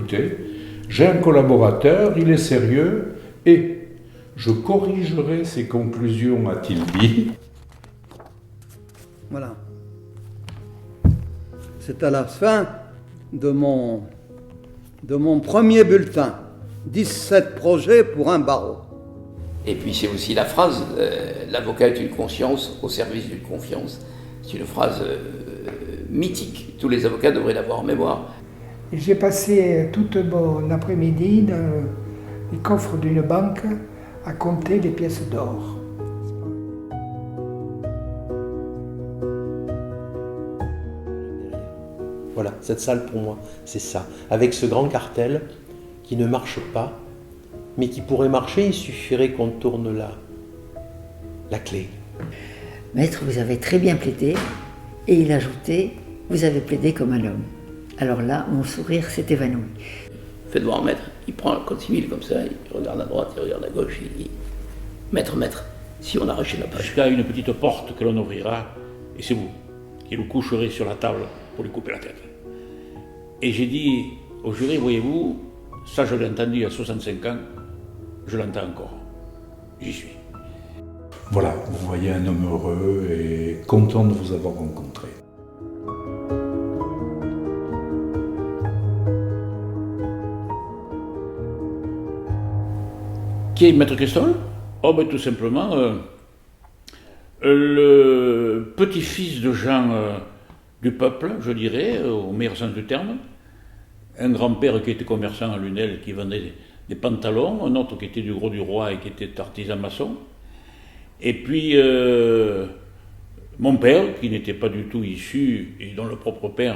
écoutez, j'ai un collaborateur, il est sérieux, et je corrigerai ses conclusions, a-t-il dit. Voilà. C'est à la fin de mon premier bulletin. 17 projets pour un barreau. Et puis c'est aussi la phrase « l'avocat est une conscience au service d'une confiance ». C'est une phrase mythique. Tous les avocats devraient l'avoir en mémoire. J'ai passé toute mon après-midi dans les coffres d'une banque à compter les pièces d'or. Voilà, cette salle pour moi, c'est ça. Avec ce grand cartel qui ne marche pas, mais qui pourrait marcher, il suffirait qu'on tourne la clé. Maître, vous avez très bien plaidé, et il ajoutait, vous avez plaidé comme un homme. Alors là, mon sourire s'est évanoui. Faites voir maître, il prend un code civil comme ça, il regarde à droite, il regarde à gauche, il dit maître, si on arrachait la page. Jusqu'à une petite porte que l'on ouvrira, et c'est vous qui le coucherez sur la table pour lui couper la tête. Et j'ai dit au jury, voyez-vous, ça je l'ai entendu il y a 65 ans, je l'entends encore. J'y suis. Voilà, vous voyez un homme heureux et content de vous avoir rencontré. Qui est Maître Christol? Oh ben tout simplement le petit-fils de Jean du peuple, je dirais, au meilleur sens du terme. Un grand-père qui était commerçant à Lunel, qui vendait des pantalons, un autre qui était du Gros du Roi et qui était artisan maçon. Et puis mon père, qui n'était pas du tout issu, et dont le propre père,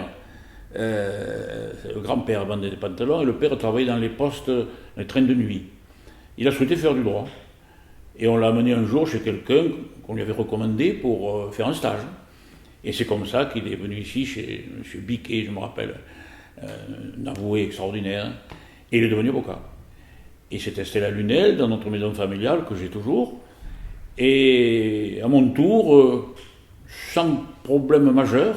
le grand-père vendait des pantalons, et le père travaillait dans les postes, les trains de nuit. Il a souhaité faire du droit. Et on l'a amené un jour chez quelqu'un qu'on lui avait recommandé pour faire un stage. Et c'est comme ça qu'il est venu ici chez M. Biquet, je me rappelle, un avoué extraordinaire, et il est devenu avocat. Il s'est installé à Lunel, dans notre maison familiale, que j'ai toujours, et à mon tour, sans problème majeur,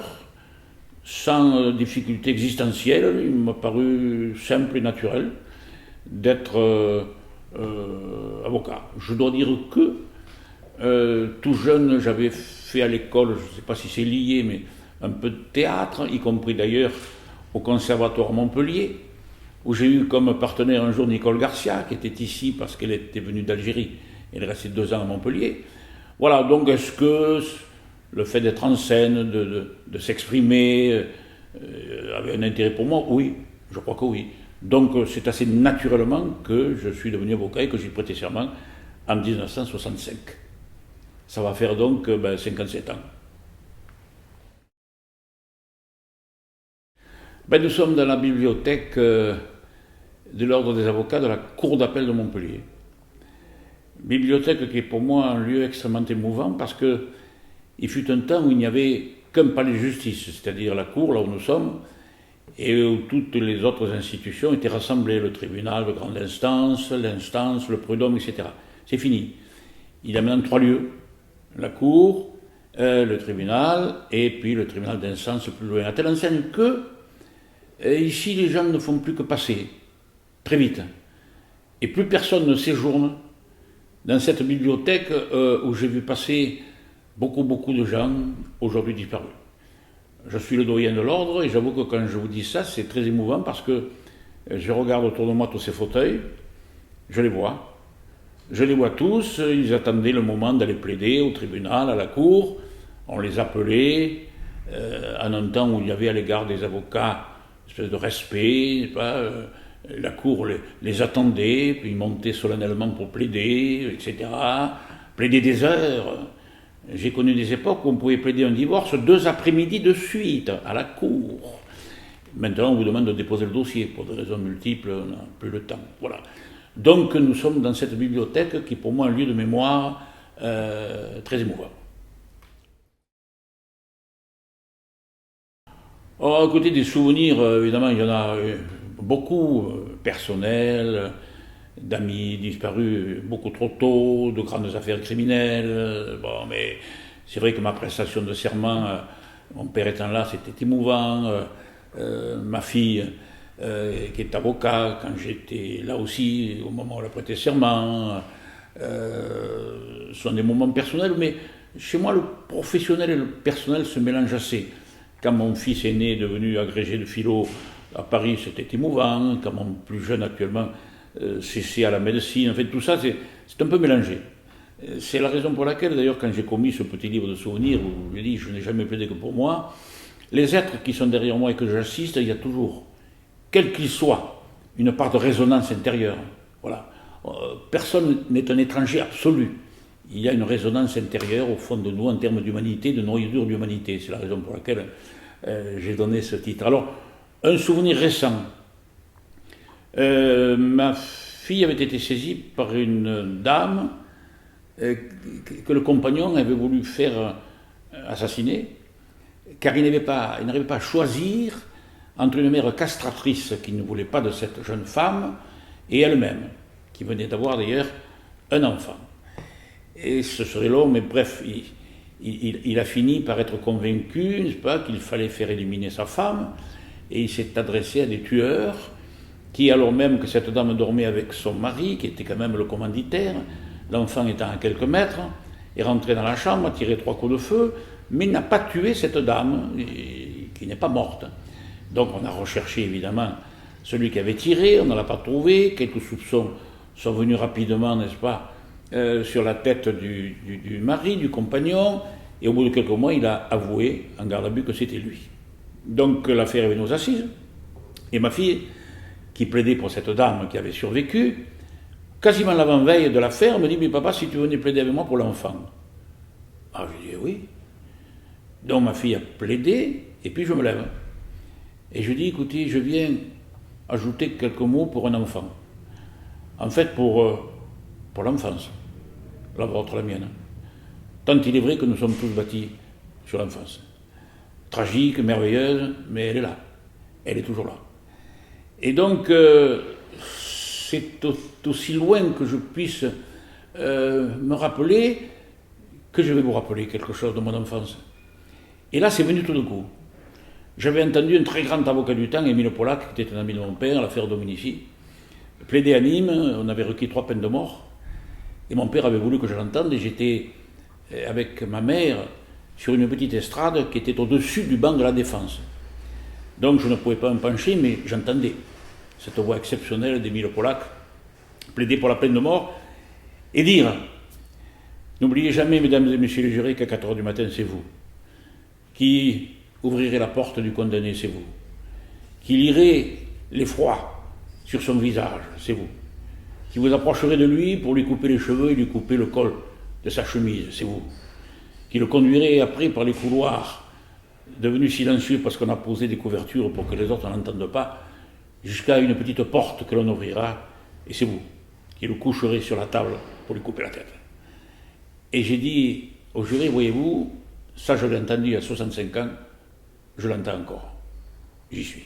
sans difficulté existentielle, il m'a paru simple et naturel d'être avocat. Je dois dire que tout jeune, j'avais fait à l'école, je ne sais pas si c'est lié, mais un peu de théâtre, y compris d'ailleurs au Conservatoire Montpellier, où j'ai eu comme partenaire un jour Nicole Garcia, qui était ici parce qu'elle était venue d'Algérie. Elle est restée 2 ans à Montpellier. Voilà, donc est-ce que le fait d'être en scène, de s'exprimer, avait un intérêt pour moi? Oui, je crois que oui. Donc c'est assez naturellement que je suis devenu avocat et que j'ai prêté serment en 1965. Ça va faire donc 57 ans. Nous sommes dans la bibliothèque de l'Ordre des avocats de la Cour d'appel de Montpellier. Bibliothèque qui est pour moi un lieu extrêmement émouvant parce qu'il fut un temps où il n'y avait qu'un palais de justice, c'est-à-dire la Cour, là où nous sommes, et où toutes les autres institutions étaient rassemblées, le tribunal de grande instance, l'instance, le prud'homme, etc. C'est fini. Il y a maintenant 3 lieux, la Cour, le tribunal, et puis le tribunal d'instance plus loin. À telle enseigne que, ici, les gens ne font plus que passer, très vite. Et plus personne ne séjourne dans cette bibliothèque où j'ai vu passer beaucoup de gens aujourd'hui disparus. Je suis le doyen de l'ordre et j'avoue que quand je vous dis ça, c'est très émouvant parce que je regarde autour de moi tous ces fauteuils, je les vois tous, ils attendaient le moment d'aller plaider au tribunal, à la cour, on les appelait, en un temps où il y avait à l'égard des avocats une espèce de respect, la cour les attendait, puis ils montaient solennellement pour plaider, etc., plaider des heures. J'ai connu des époques où on pouvait plaider un divorce 2 après-midi de suite à la cour. Maintenant, on vous demande de déposer le dossier. Pour des raisons multiples, on n'a plus le temps. Voilà. Donc, nous sommes dans cette bibliothèque qui est pour moi un lieu de mémoire très émouvant. À côté des souvenirs, évidemment, il y en a beaucoup, personnels, d'amis disparus beaucoup trop tôt, de grandes affaires criminelles. Bon, mais c'est vrai que ma prestation de serment, mon père étant là, c'était émouvant. Ma fille qui est avocat, quand j'étais là aussi, au moment où il a prêté serment. Ce sont des moments personnels, mais chez moi, le professionnel et le personnel se mélangent assez. Quand mon fils aîné est devenu agrégé de philo à Paris, c'était émouvant. Quand mon plus jeune actuellement cessait à la médecine, en fait, tout ça, c'est un peu mélangé. C'est la raison pour laquelle, d'ailleurs, quand j'ai commis ce petit livre de souvenirs, où j'ai dit je n'ai jamais plaidé que pour moi, les êtres qui sont derrière moi et que j'assiste, il y a toujours, quel qu'il soit, une part de résonance intérieure. Voilà. Personne n'est un étranger absolu. Il y a une résonance intérieure au fond de nous en termes d'humanité, de noyau d'humanité. C'est la raison pour laquelle j'ai donné ce titre. Alors, un souvenir récent. Ma fille avait été saisie par une dame que le compagnon avait voulu faire assassiner, car il n'arrivait pas à choisir entre une mère castratrice qui ne voulait pas de cette jeune femme et elle-même, qui venait d'avoir d'ailleurs un enfant. Et ce serait long, mais bref, il a fini par être convaincu, n'est-ce pas, qu'il fallait faire éliminer sa femme, et il s'est adressé à des tueurs qui, alors même que cette dame dormait avec son mari, qui était quand même le commanditaire, l'enfant étant à quelques mètres, est rentré dans la chambre, a tiré 3 coups de feu, mais n'a pas tué cette dame, qui n'est pas morte. Donc on a recherché évidemment celui qui avait tiré, on ne l'a pas trouvé, quelques soupçons sont venus rapidement, n'est-ce pas, sur la tête du mari, du compagnon, et au bout de quelques mois, il a avoué en garde à vue que c'était lui. Donc l'affaire est venue aux assises, et ma fille, qui plaidait pour cette dame qui avait survécu, quasiment l'avant-veille de l'affaire, me dit « Mais papa, si tu venais plaider avec moi pour l'enfant ?» Ah, je dis « Oui. » Donc ma fille a plaidé, et puis je me lève. Et je dis « Écoutez, je viens ajouter quelques mots pour un enfant. En fait, pour l'enfance. La vôtre, la mienne. Tant il est vrai que nous sommes tous bâtis sur l'enfance. Tragique, merveilleuse, mais elle est là. Elle est toujours là. Et donc, c'est aussi loin que je puisse me rappeler que je vais vous rappeler quelque chose de mon enfance. Et là, c'est venu tout d'un coup. J'avais entendu un très grand avocat du temps, Émile Polac, qui était un ami de mon père, l'affaire Dominici, plaider à Nîmes. On avait requis 3 peines de mort. Et mon père avait voulu que je l'entende, et j'étais avec ma mère sur une petite estrade qui était au-dessus du banc de la Défense. Donc je ne pouvais pas me pencher, mais j'entendais cette voix exceptionnelle d'Émile Polac plaider pour la peine de mort et dire « N'oubliez jamais, mesdames et messieurs les jurés, qu'à 4 heures du matin, c'est vous. Qui ouvrirez la porte du condamné, c'est vous. Qui lirez l'effroi sur son visage, c'est vous. Qui vous approcherez de lui pour lui couper les cheveux et lui couper le col de sa chemise, c'est vous. Qui le conduirez après par les couloirs, devenus silencieux parce qu'on a posé des couvertures pour que les autres n'entendent pas, jusqu'à une petite porte que l'on ouvrira, et c'est vous. Qui le coucherez sur la table pour lui couper la tête. » Et j'ai dit au juré, voyez-vous, ça je l'ai entendu à 65 ans, je l'entends encore. J'y suis.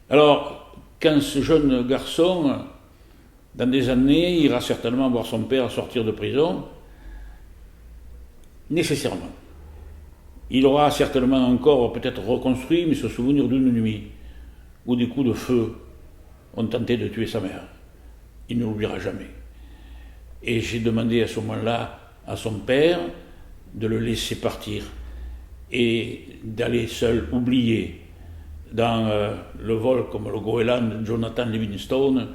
Alors, quand ce jeune garçon, dans des années, ira certainement voir son père sortir de prison, nécessairement, il aura certainement encore peut-être reconstruit, mais se souvenir d'une nuit où des coups de feu ont tenté de tuer sa mère. Il ne l'oubliera jamais. Et j'ai demandé à ce moment-là à son père de le laisser partir et d'aller seul oublier dans le vol comme le Groenland de Jonathan Livingstone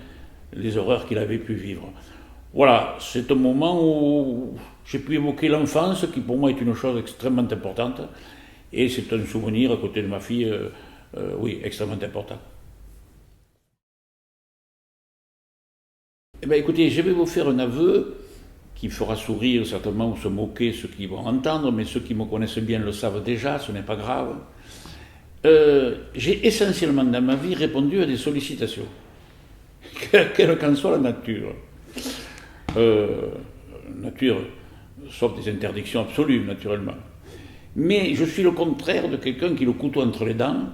les horreurs qu'il avait pu vivre. Voilà, c'est un moment où j'ai pu évoquer l'enfance, qui pour moi est une chose extrêmement importante, et c'est un souvenir à côté de ma fille, oui, extrêmement important. Eh bien écoutez, je vais vous faire un aveu qui fera sourire certainement ou se moquer ceux qui vont entendre, mais ceux qui me connaissent bien le savent déjà, ce n'est pas grave. J'ai essentiellement dans ma vie répondu à des sollicitations, quelle qu'en soit la nature. Nature, sauf des interdictions absolues, naturellement. Mais je suis le contraire de quelqu'un qui, le couteau entre les dents,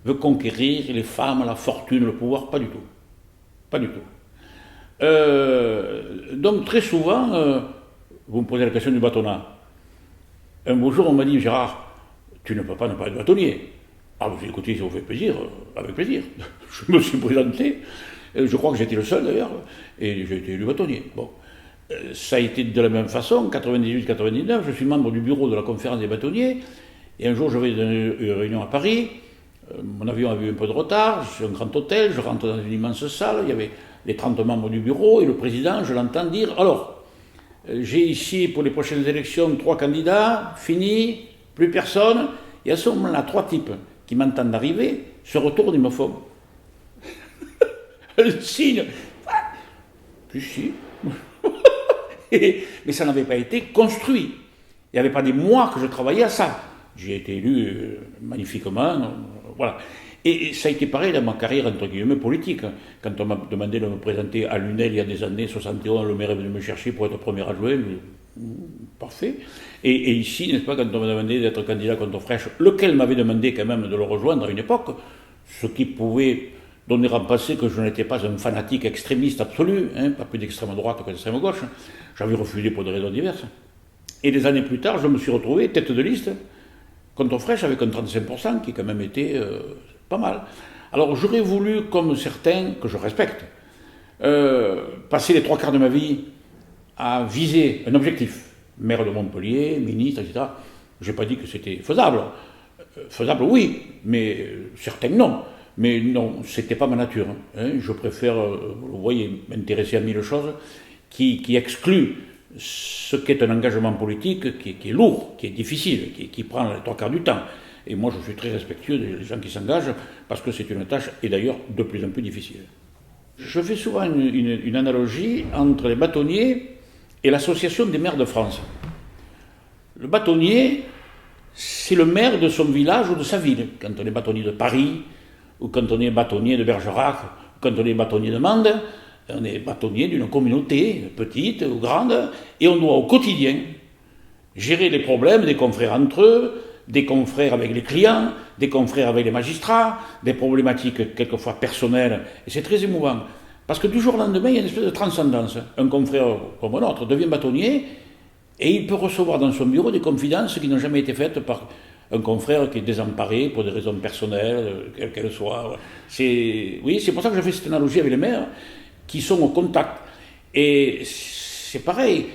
veut conquérir les femmes, la fortune, le pouvoir, pas du tout. Pas du tout. Donc très souvent, vous me posez la question du bâtonnat. Un beau jour, on m'a dit, Gérard, tu ne peux pas ne pas être bâtonnier. Ah, j'ai dit, écoutez, ça vous fait plaisir, avec plaisir. Je me suis présenté, je crois que j'étais le seul d'ailleurs, et j'ai été élu bâtonnier. Bon. Ça a été de la même façon, 98-99, je suis membre du bureau de la conférence des bâtonniers, et un jour je vais dans une réunion à Paris, mon avion avait eu un peu de retard, je suis un grand hôtel, je rentre dans une immense salle, il y avait les 30 membres du bureau, et le président, je l'entends dire, alors, j'ai ici pour les prochaines élections 3 candidats, fini, plus personne, et à ce moment-là, 3 types qui m'entendent arriver se retournent et me font un signe. Plus si. Mais ça n'avait pas été construit. Il n'y avait pas des mois que je travaillais à ça. J'ai été élu magnifiquement, voilà. Et ça a été pareil dans ma carrière, entre guillemets, politique. Quand on m'a demandé de me présenter à Lunel il y a des années, 71, le maire est venu me chercher pour être premier adjoint, parfait. Et ici, n'est-ce pas, quand on m'a demandé d'être candidat contre Fraîche, lequel m'avait demandé quand même de le rejoindre à une époque, ce qui pouvait donner à penser que je n'étais pas un fanatique extrémiste absolu, hein, pas plus d'extrême droite que d'extrême gauche, j'avais refusé pour des raisons diverses. Et des années plus tard, je me suis retrouvé tête de liste contre Fraîche avec un 35%, qui quand même était pas mal. Alors j'aurais voulu, comme certains, que je respecte, passer les 3 quarts de ma vie à viser un objectif. Maire de Montpellier, ministre, etc. Je n'ai pas dit que c'était faisable. Faisable, oui, mais certains non. Mais non, ce n'était pas ma nature. Hein. Je préfère, vous voyez, m'intéresser à 1000 choses qui excluent ce qu'est un engagement politique qui est lourd, qui est difficile, qui prend les 3 quarts du temps. Et moi, je suis très respectueux des gens qui s'engagent parce que c'est une tâche, et d'ailleurs, de plus en plus difficile. Je fais souvent une analogie entre les bâtonniers et l'Association des maires de France. Le bâtonnier, c'est le maire de son village ou de sa ville. Quand on est bâtonnier de Paris, ou quand on est bâtonnier de Bergerac, ou quand on est bâtonnier de Mende, on est bâtonnier d'une communauté, petite ou grande, et on doit au quotidien gérer les problèmes des confrères entre eux, des confrères avec les clients, des confrères avec les magistrats, des problématiques quelquefois personnelles, et c'est très émouvant. Parce que du jour au lendemain, il y a une espèce de transcendance. Un confrère comme un autre devient bâtonnier, et il peut recevoir dans son bureau des confidences qui n'ont jamais été faites par un confrère qui est désemparé pour des raisons personnelles, quelles qu'elles soient. Oui, c'est pour ça que je fais cette analogie avec les maires, qui sont au contact. Et c'est pareil,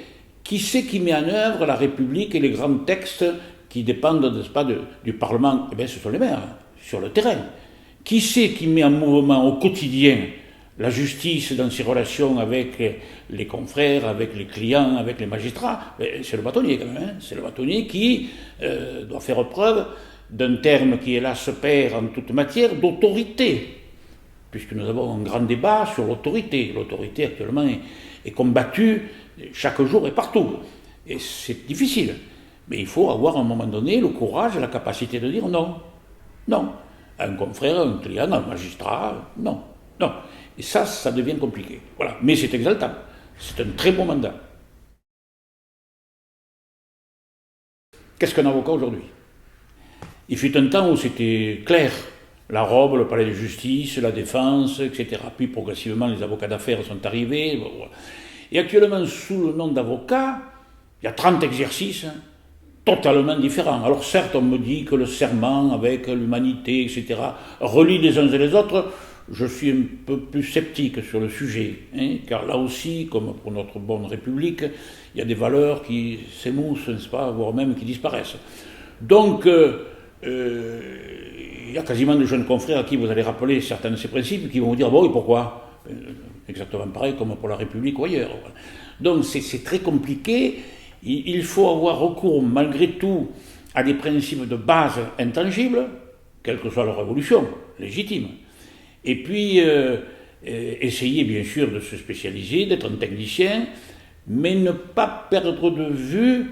qui c'est qui met en œuvre la République et les grands textes qui dépendent, n'est-ce pas, du Parlement? Eh bien, ce sont les maires, sur le terrain. Qui c'est qui met en mouvement au quotidien la justice dans ses relations avec les confrères, avec les clients, avec les magistrats? C'est le bâtonnier quand même, hein. C'est le bâtonnier qui doit faire preuve d'un terme qui, hélas, se perd en toute matière, d'autorité, puisque nous avons un grand débat sur l'autorité. L'autorité actuellement est combattue chaque jour et partout. Et c'est difficile. Mais il faut avoir à un moment donné le courage et la capacité de dire non. Non. À un confrère, à un client, à un magistrat, non. Non. Et ça devient compliqué. Voilà. Mais c'est exaltant. C'est un très bon mandat. Qu'est-ce qu'un avocat aujourd'hui? Il fut un temps où c'était clair. La robe, le palais de justice, la défense, etc. Puis progressivement, les avocats d'affaires sont arrivés. Et actuellement, sous le nom d'avocat, il y a 30 exercices totalement différents. Alors certes, on me dit que le serment avec l'humanité, etc., relie les uns et les autres. Je suis un peu plus sceptique sur le sujet, hein, car là aussi, comme pour notre bonne République, il y a des valeurs qui s'émoussent, n'est-ce pas, voire même qui disparaissent. Donc, il y a quasiment de jeunes confrères à qui vous allez rappeler certains de ces principes qui vont vous dire « bon, et pourquoi ?» Exactement pareil comme pour la République ou ailleurs. Donc c'est très compliqué. Il faut avoir recours malgré tout à des principes de base intangibles, quelle que soit leur évolution, légitime. Et puis essayer bien sûr de se spécialiser, d'être un technicien, mais ne pas perdre de vue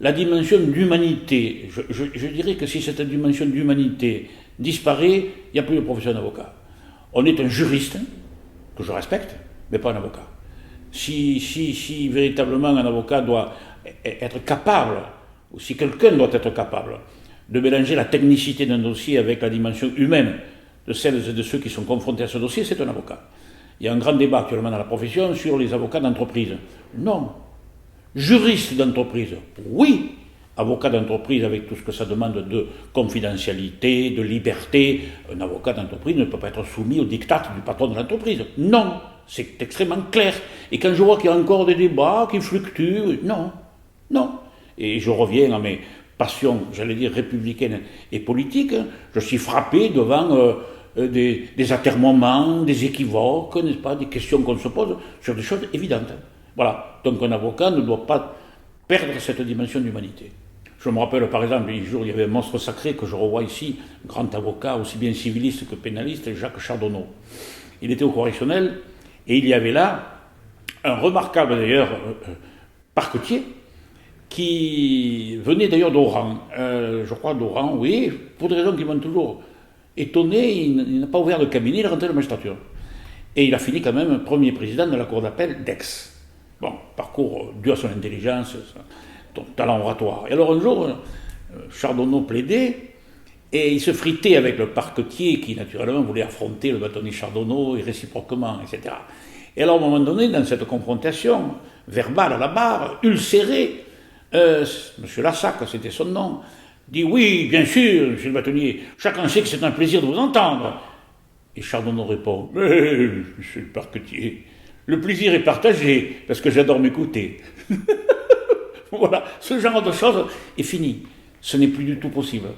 la dimension d'humanité. Je dirais que si cette dimension d'humanité disparaît, il n'y a plus de profession d'avocat. On est un juriste, que je respecte, mais pas un avocat. Si véritablement un avocat doit être capable, ou si quelqu'un doit être capable de mélanger la technicité d'un dossier avec la dimension humaine de celles et de ceux qui sont confrontés à ce dossier, c'est un avocat. Il y a un grand débat actuellement dans la profession sur les avocats d'entreprise. Non. Juriste d'entreprise, oui, avocat d'entreprise avec tout ce que ça demande de confidentialité, de liberté, un avocat d'entreprise ne peut pas être soumis au diktat du patron de l'entreprise. Non, c'est extrêmement clair. Et quand je vois qu'il y a encore des débats qui fluctuent, non, non. Et je reviens à mes passions, j'allais dire républicaines et politiques, je suis frappé devant des atermoiements, des équivoques, n'est-ce pas, des questions qu'on se pose sur des choses évidentes. Voilà, donc un avocat ne doit pas perdre cette dimension d'humanité. Je me rappelle par exemple, un jour il y avait un monstre sacré que je revois ici, un grand avocat, aussi bien civiliste que pénaliste, Jacques Chardonneau. Il était au correctionnel et il y avait là un remarquable d'ailleurs parquetier qui venait d'ailleurs d'Oran, je crois d'Oran, oui, pour des raisons qui m'ont toujours étonné, il n'a pas ouvert de cabinet, il est rentré à la magistrature. Et il a fini quand même premier président de la cour d'appel d'Aix. Bon, parcours dû à son intelligence, son talent oratoire. Et alors un jour, Chardonneau plaidait, et il se fritait avec le parquetier qui naturellement voulait affronter le bâtonnier Chardonneau et réciproquement, etc. Et alors à un moment donné, dans cette confrontation verbale à la barre, ulcérée, M. Lassac, c'était son nom, dit « Oui, bien sûr, monsieur le bâtonnier, chacun sait que c'est un plaisir de vous entendre. » Et Chardonneau répond « Mais, monsieur le parquetier, le plaisir est partagé, parce que j'adore m'écouter. » Voilà, ce genre de choses est fini. Ce n'est plus du tout possible.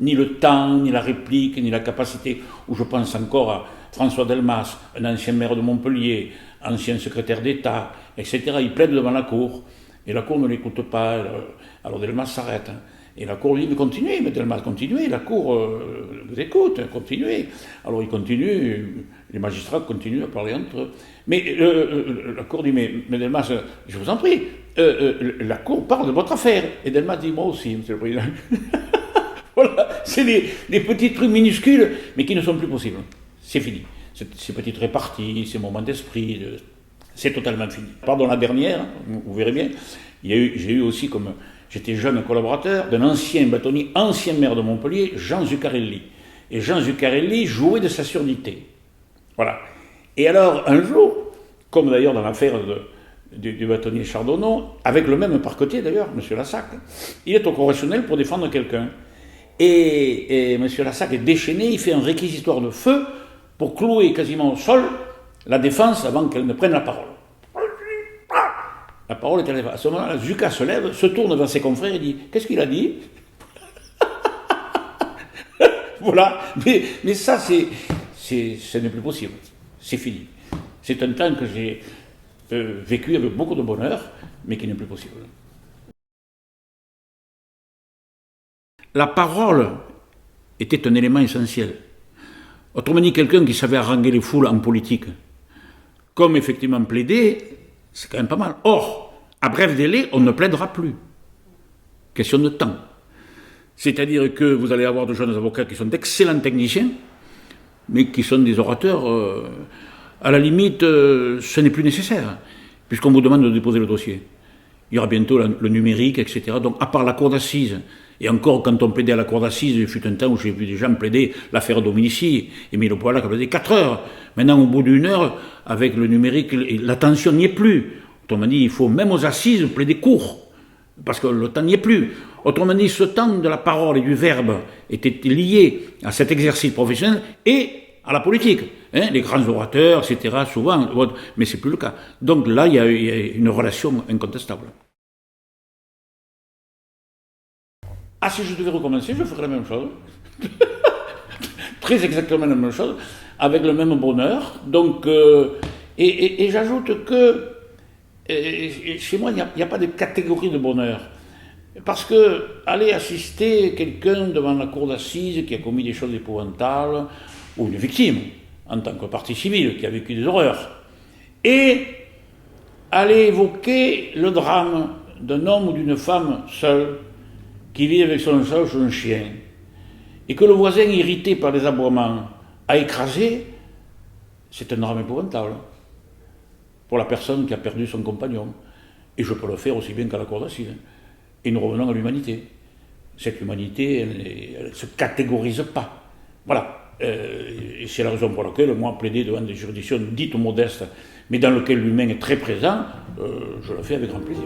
Ni le temps, ni la réplique, ni la capacité, où je pense encore à François Delmas, un ancien maire de Montpellier, ancien secrétaire d'État, etc. Il plaide devant la cour, et la cour ne l'écoute pas, alors Delmas s'arrête. Et la cour lui dit « Continuez, mais Delmas, continuez, la cour vous écoute, continuez. » Alors il continue, les magistrats continuent à parler entre eux. Mais la cour dit « Mais Delmas, je vous en prie, la cour parle de votre affaire. » Et Delmas dit « Moi aussi, monsieur le président. » Voilà, c'est des petits trucs minuscules, mais qui ne sont plus possibles. C'est fini. Ces petites réparties, ces moments d'esprit, c'est totalement fini. Pardon, la dernière, vous verrez bien, j'ai eu aussi comme... J'étais jeune collaborateur d'un ancien bâtonnier, ancien maire de Montpellier, Jean Zuccarelli. Et Jean Zuccarelli jouait de sa surdité. Voilà. Et alors, un jour, comme d'ailleurs dans l'affaire du bâtonnier Chardonneau, avec le même parquetier d'ailleurs, M. Lassac, il est au correctionnel pour défendre quelqu'un. Et M. Lassac est déchaîné, il fait un réquisitoire de feu pour clouer quasiment au sol la défense avant qu'elle ne prenne la parole. La parole est élevée. À ce moment-là, Zucca se lève, se tourne vers ses confrères et dit « Qu'est-ce qu'il a dit ?» Voilà. Mais ça, ce n'est plus possible. C'est fini. C'est un temps que j'ai vécu avec beaucoup de bonheur, mais qui n'est plus possible. La parole était un élément essentiel. Autrement dit, quelqu'un qui savait haranguer les foules en politique, comme effectivement plaider, c'est quand même pas mal. Or, à bref délai, on ne plaidera plus. Question de temps. C'est-à-dire que vous allez avoir de jeunes avocats qui sont d'excellents techniciens, mais qui sont des orateurs, à la limite, ce n'est plus nécessaire, puisqu'on vous demande de déposer le dossier. Il y aura bientôt le numérique, etc. Donc, à part la cour d'assises, et encore, quand on plaidait à la cour d'assises, il fut un temps où j'ai vu des gens plaider l'affaire Dominici, Émile Poillac a plaidé 4 heures. Maintenant, au bout d'1 heure, avec le numérique, l'attention n'y est plus. Autrement dit, il faut même aux assises plaider court, parce que le temps n'y est plus. Autrement dit, ce temps de la parole et du verbe était lié à cet exercice professionnel et à la politique. Hein, les grands orateurs, etc., souvent, mais c'est plus le cas. Donc là, il y a une relation incontestable. Ah, si je devais recommencer, je ferais la même chose. Très exactement la même chose, avec le même bonheur. Donc, et j'ajoute que chez moi, il n'y a pas de catégorie de bonheur. Parce que aller assister quelqu'un devant la cour d'assises qui a commis des choses épouvantables, ou une victime, en tant que partie civile, qui a vécu des horreurs, et aller évoquer le drame d'un homme ou d'une femme seule, qui vit avec son chat ou un chien, et que le voisin, irrité par les aboiements, a écrasé, c'est un drame épouvantable pour la personne qui a perdu son compagnon. Et je peux le faire aussi bien qu'à la cour d'assises. Et nous revenons à l'humanité. Cette humanité, elle ne se catégorise pas. Voilà. Et c'est la raison pour laquelle, moi, plaider devant des juridictions dites modestes, mais dans lesquelles l'humain est très présent, je le fais avec grand plaisir.